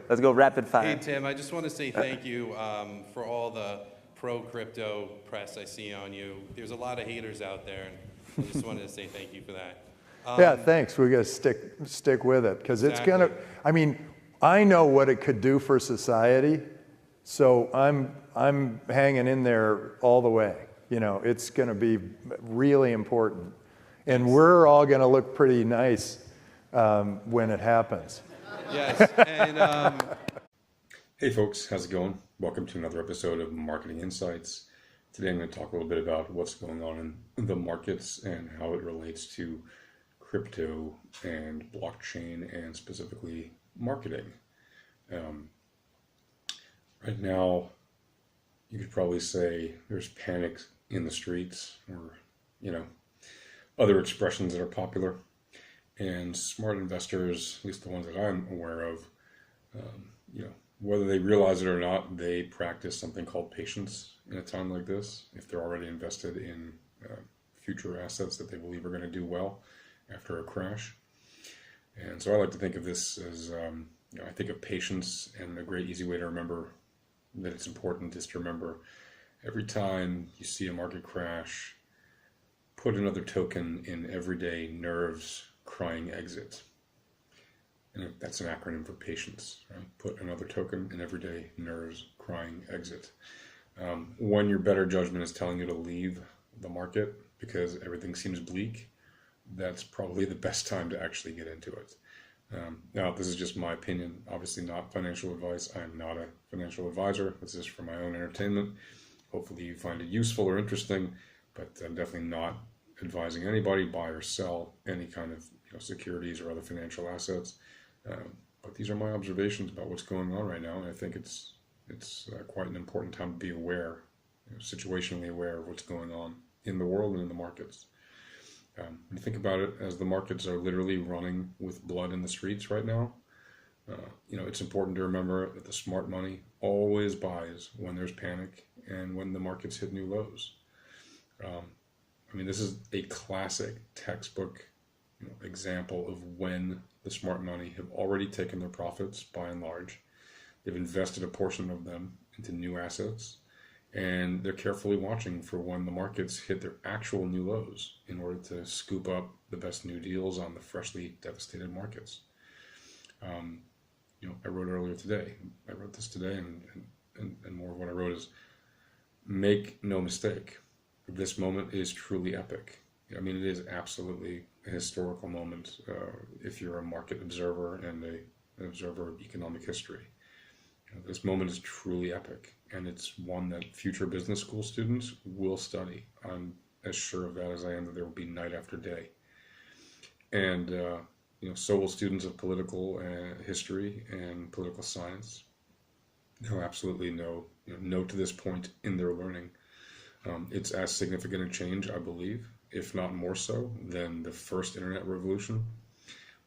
Let's go rapid fire. Hey, Tim, I just want to say thank you for all the pro-crypto press I see on you. There's a lot of haters out there, and I just wanted to say thank you for that. Yeah, thanks. We got to stick with it because it's Exactly. gonna. I mean, I know what it could do for society, so I'm hanging in there all the way. You know, it's going to be really important, and we're all going to look pretty nice when it happens. Yes, and Hey folks, how's it going? Welcome to another episode of Marketing Insights. Today I'm going to talk a little bit about what's going on in the markets and how it relates to crypto and blockchain and specifically marketing. Right now, you could probably say there's panic in the streets, or, you know, other expressions that are popular. And smart investors, at least the ones that I'm aware of, you know, whether they realize it or not, they practice something called patience in a time like this. If they're already invested in future assets that they believe are going to do well after a crash. And so I like to think of this as, you know, I think of patience, and a great easy way to remember that it's important is to remember every time you see a market crash, put another token in everyday nerves crying exit. And that's an acronym for patience, right? Put another token in everyday nerves crying exit. When your better judgment is telling you to leave the market because everything seems bleak, that's probably the best time to actually get into it. Now, this is just my opinion, obviously not financial advice. I'm not a financial advisor. This is for my own entertainment. Hopefully you find it useful or interesting, but I'm definitely not advising anybody buy or sell any kind of securities or other financial assets. But these are my observations about what's going on right now, and I think it's quite an important time to be aware, situationally aware of what's going on in the world and in the markets. When you think about it, as the markets are literally running with blood in the streets right now, it's important to remember that the smart money always buys when there's panic and when the markets hit new lows. This is a classic textbook example of when the smart money have already taken their profits by and large. They've invested a portion of them into new assets, and they're carefully watching for when the markets hit their actual new lows in order to scoop up the best new deals on the freshly devastated markets. I wrote earlier today, I wrote this today, and more of what I wrote is, make no mistake, this moment is truly epic. It is absolutely a historical moment if you're a market observer and an observer of economic history. This moment is truly epic, and it's one that future business school students will study. I'm as sure of that as I am that there will be night after day. And so will students of political history and political science, who absolutely know to this point in their learning. It's as significant a change, I believe, if not more so, than the first internet revolution,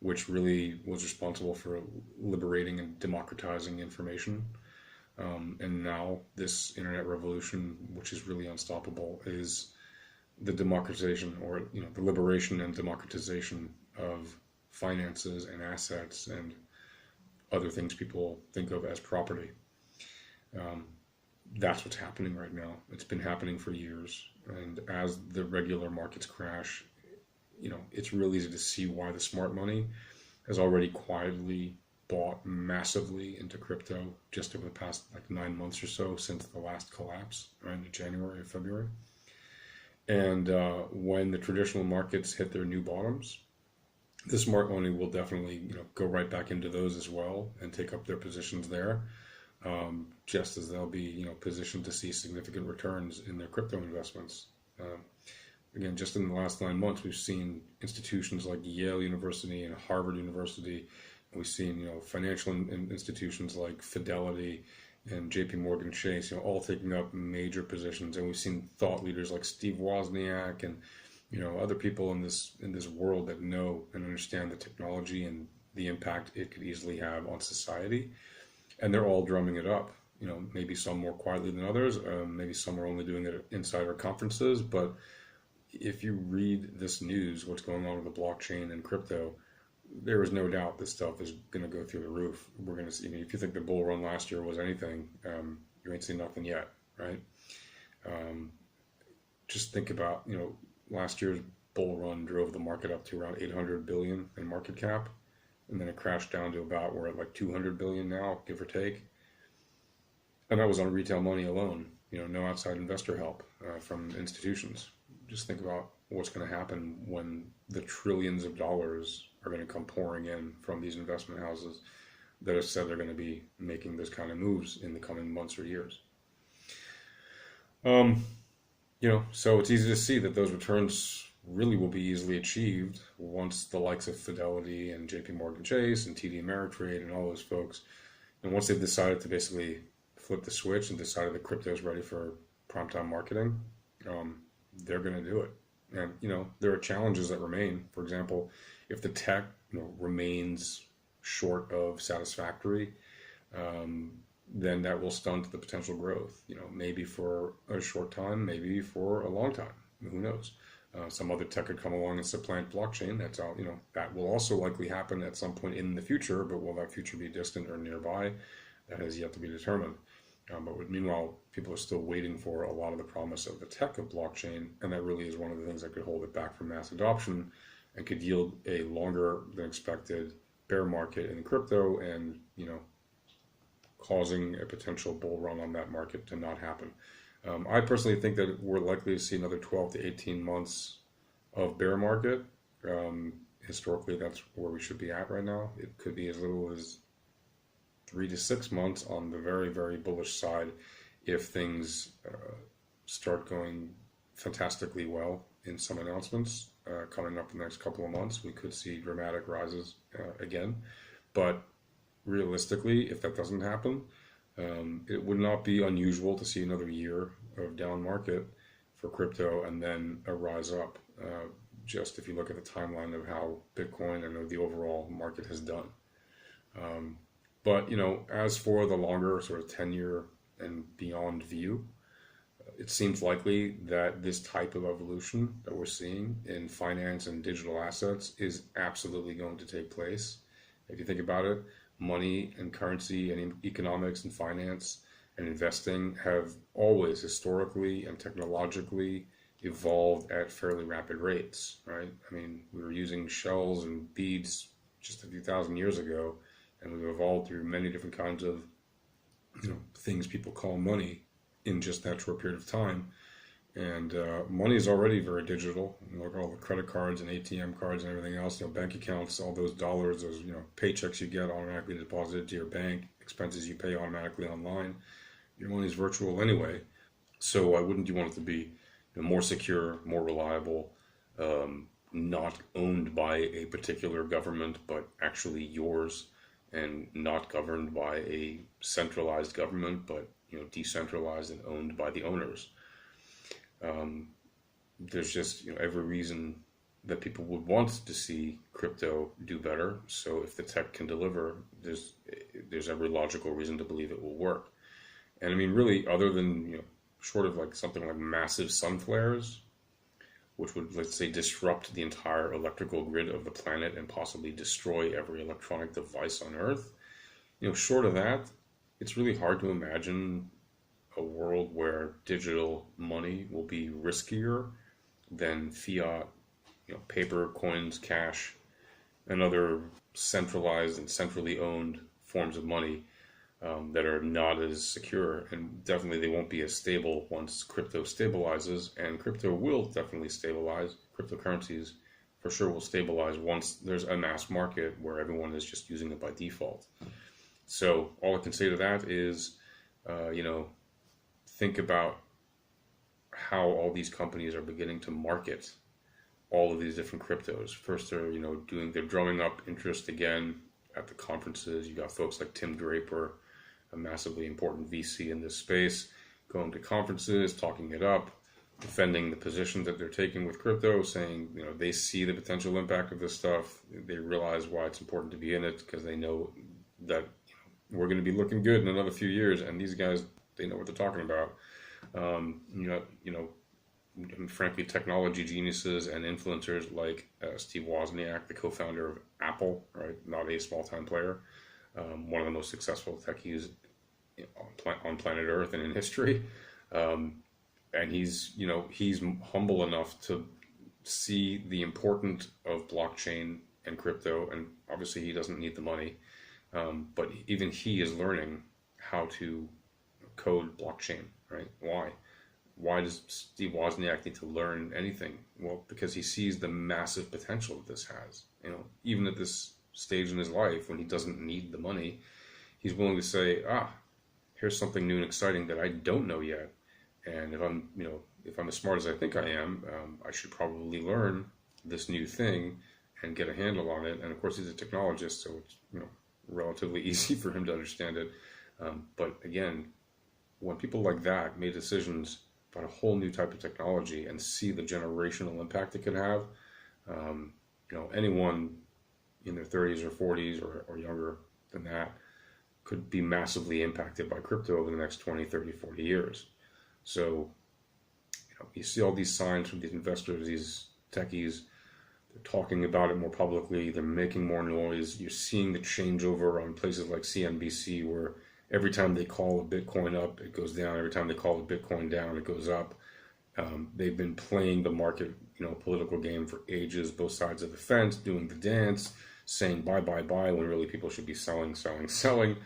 which really was responsible for liberating and democratizing information. And now this internet revolution, which is really unstoppable, is the democratization, or the liberation and democratization of finances and assets and other things people think of as property. That's what's happening right now. It's been happening for years. And as the regular markets crash, it's real easy to see why the smart money has already quietly bought massively into crypto just over the past 9 months or so since the last collapse, right, in January or February. And when the traditional markets hit their new bottoms, the smart money will definitely go right back into those as well and take up their positions there. Just as they'll be positioned to see significant returns in their crypto investments. Again, just in the last 9 months, we've seen institutions like Yale University and Harvard University, and we've seen financial institutions like Fidelity and JP Morgan Chase, all taking up major positions, and we've seen thought leaders like Steve Wozniak and other people in this world that know and understand the technology and the impact it could easily have on society. And they're all drumming it up, maybe some more quietly than others, maybe some are only doing it at insider conferences. But if you read this news, what's going on with the blockchain and crypto, there is no doubt this stuff is going to go through the roof. We're going to see. I mean, if you think the bull run last year was anything, you ain't seen nothing yet, right? Just think about, last year's bull run drove the market up to around 800 billion in market cap, and then it crashed down to about, we're at like 200 billion now, give or take. And that was on retail money alone, no outside investor help from institutions. Just think about what's going to happen when the trillions of dollars are going to come pouring in from these investment houses that have said they're going to be making those kind of moves in the coming months or years. So it's easy to see that those returns really will be easily achieved once the likes of Fidelity and JP Morgan Chase and TD Ameritrade and all those folks, and once they've decided to basically flip the switch and decided that crypto is ready for primetime marketing, they're going to do it. And, there are challenges that remain. For example, if the tech, remains short of satisfactory, then that will stunt the potential growth, maybe for a short time, maybe for a long time. Who knows? Some other tech could come along and supplant blockchain. That's all, that will also likely happen at some point in the future, but will that future be distant or nearby? That has yet to be determined. But meanwhile, people are still waiting for a lot of the promise of the tech of blockchain, and that really is one of the things that could hold it back from mass adoption and could yield a longer than expected bear market in crypto and, causing a potential bull run on that market to not happen. I personally think that we're likely to see another 12 to 18 months of bear market. Historically, that's where we should be at right now. It could be as little as 3 to 6 months on the very, very bullish side if things start going fantastically well in some announcements coming up in the next couple of months. We could see dramatic rises again. But realistically, if that doesn't happen, it would not be unusual to see another year of down market for crypto and then a rise up. Just if you look at the timeline of how Bitcoin and the overall market has done. But, as for the longer sort of 10-year and beyond view, it seems likely that this type of evolution that we're seeing in finance and digital assets is absolutely going to take place. If you think about it, money and currency and economics and finance and investing have always historically and technologically evolved at fairly rapid rates, right? I mean, we were using shells and beads just a few thousand years ago, and we've evolved through many different kinds of things people call money in just that short period of time. And money is already very digital. Look at all the credit cards and ATM cards and everything else. Bank accounts, all those dollars, those paychecks you get automatically deposited to your bank, expenses you pay automatically online. Your money is virtual anyway. So why wouldn't you want it to be more secure, more reliable, not owned by a particular government, but actually yours, and not governed by a centralized government, but decentralized and owned by the owners. There's just every reason that people would want to see crypto do better. So if the tech can deliver, there's every logical reason to believe it will work. And I mean, really, other than short of like something like massive sun flares, which would, let's say, disrupt the entire electrical grid of the planet and possibly destroy every electronic device on Earth, short of that, it's really hard to imagine a world where digital money will be riskier than fiat, paper, coins, cash, and other centralized and centrally owned forms of money that are not as secure, and definitely they won't be as stable once crypto stabilizes, and crypto will definitely stabilize. Cryptocurrencies for sure will stabilize once there's a mass market where everyone is just using it by default. So all I can say to that is, think about how all these companies are beginning to market all of these different cryptos. First, they're drumming up interest again at the conferences. You got folks like Tim Draper, a massively important VC in this space, going to conferences, talking it up, defending the positions that they're taking with crypto, saying, they see the potential impact of this stuff. They realize why it's important to be in it because they know that we're going to be looking good in another few years, and these guys, they know what they're talking about. frankly, technology geniuses and influencers like Steve Wozniak, the co-founder of Apple, right? Not a small-time player, one of the most successful techies on planet Earth and in history. And he's humble enough to see the importance of blockchain and crypto, and obviously he doesn't need the money, but even he is learning how to code blockchain, right? Why does Steve Wozniak need to learn anything? Well, because he sees the massive potential that this has. Even at this stage in his life when he doesn't need the money, he's willing to say, here's something new and exciting that I don't know yet. And if I'm as smart as I think I am, I should probably learn this new thing and get a handle on it. And of course, he's a technologist, so it's relatively easy for him to understand it. But again, when people like that made decisions about a whole new type of technology and see the generational impact it could have, anyone in their 30s or 40s or younger than that could be massively impacted by crypto over the next 20, 30, 40 years. So, you see all these signs from these investors, these techies, they're talking about it more publicly, they're making more noise. You're seeing the changeover on places like CNBC, where every time they call a Bitcoin up, it goes down. Every time they call a Bitcoin down, it goes up. They've been playing the market, political game for ages, both sides of the fence, doing the dance, saying buy, buy, buy, when really people should be selling, selling, selling,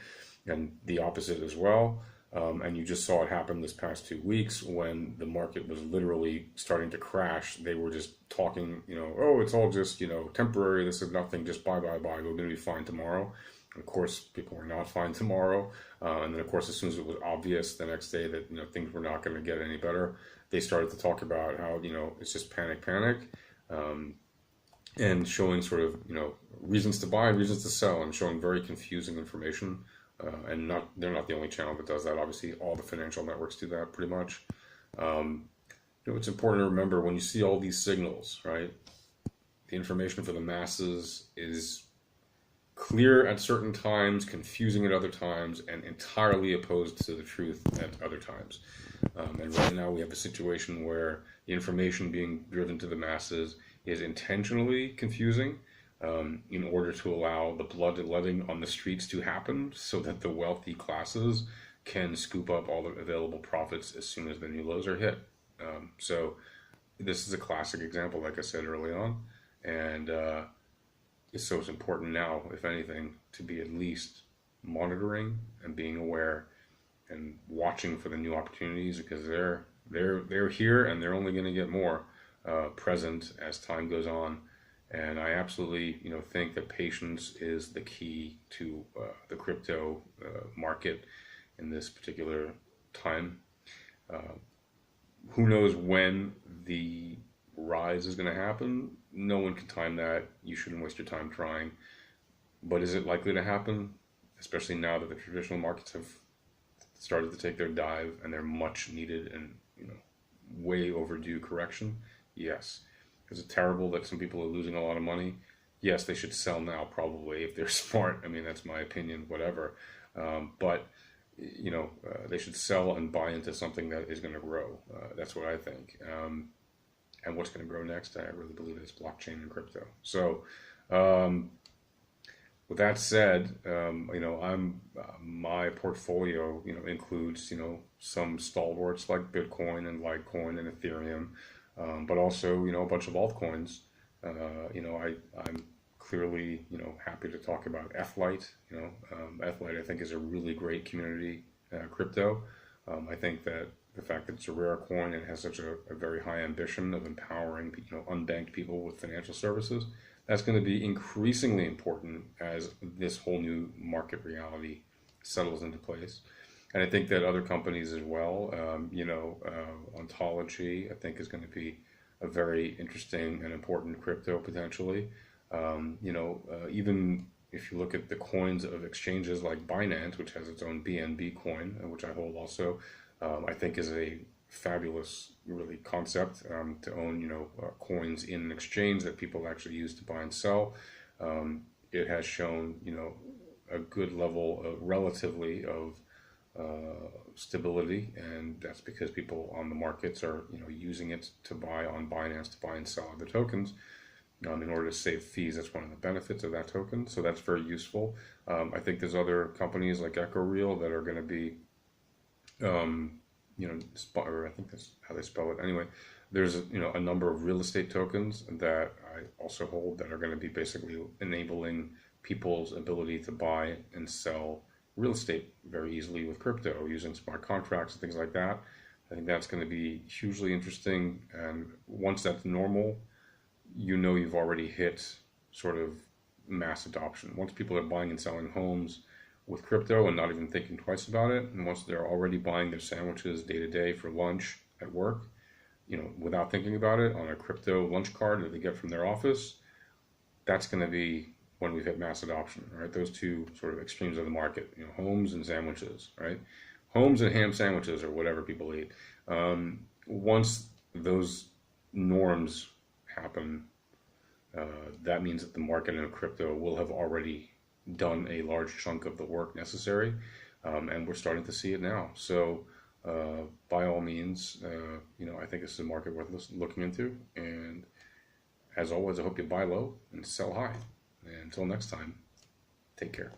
and the opposite as well. And you just saw it happen this past 2 weeks when the market was literally starting to crash. They were just talking, oh, it's all just, temporary. This is nothing. Just buy, buy, buy. We're going to be fine tomorrow. And of course, people were not fine tomorrow. And then, of course, as soon as it was obvious the next day that, things were not going to get any better, they started to talk about how, it's just panic. And showing sort of, reasons to buy, reasons to sell, and showing very confusing information. And they're not the only channel that does that. Obviously, all the financial networks do that pretty much. It's important to remember when you see all these signals, right? The information for the masses is clear at certain times, confusing at other times, and entirely opposed to the truth at other times. And right now we have a situation where the information being driven to the masses is intentionally confusing, in order to allow the bloodletting on the streets to happen so that the wealthy classes can scoop up all the available profits as soon as the new lows are hit. So this is a classic example, like I said early on, and it's important now, if anything, to be at least monitoring and being aware and watching for the new opportunities, because they're here and they're only going to get more present as time goes on. And I absolutely, think that patience is the key to the crypto market in this particular time. Who knows when the rise is going to happen? No one can time that. You shouldn't waste your time trying. But is it likely to happen? Especially now that the traditional markets have started to take their dive and their much needed and way overdue correction? Yes. Is it terrible that some people are losing a lot of money? Yes, they should sell now, probably, if they're smart. I mean, that's my opinion, whatever. But they should sell and buy into something that is going to grow. That's what I think. And what's going to grow next, I really believe it's blockchain and crypto. So, with that said, my portfolio, includes, some stalwarts like Bitcoin and Litecoin and Ethereum. But also, a bunch of altcoins. I'm clearly, happy to talk about FLite. FLite, I think, is a really great community crypto. I think that the fact that it's a rare coin and has such a very high ambition of empowering, unbanked people with financial services, that's going to be increasingly important as this whole new market reality settles into place. And I think that other companies as well, Ontology, I think, is going to be a very interesting and important crypto potentially. Even if you look at the coins of exchanges like Binance, which has its own BNB coin, which I hold also, I think is a fabulous, really, concept to own, coins in an exchange that people actually use to buy and sell. It has shown, a good level, relatively, of stability, and that's because people on the markets are using it to buy on Binance to buy and sell other tokens in order to save fees. That's one of the benefits of that token, so that's very useful. I think there's other companies like EchoReal that are going to be or I think that's how they spell it. Anyway, there's a number of real estate tokens that I also hold that are going to be basically enabling people's ability to buy and sell real estate very easily with crypto using smart contracts and things like that. I think that's going to be hugely interesting, and once that's normal, you've already hit sort of mass adoption. Once people are buying and selling homes with crypto and not even thinking twice about it, and once they're already buying their sandwiches day to day for lunch at work, without thinking about it on a crypto lunch card that they get from their office, that's going to be when we've hit mass adoption, right? Those two sort of extremes of the market, homes and sandwiches, right? Homes and ham sandwiches or whatever people eat. Once those norms happen, that means that the market in crypto will have already done a large chunk of the work necessary, and we're starting to see it now. So by all means, I think this is a market worth looking into. And as always, I hope you buy low and sell high. And until next time, take care.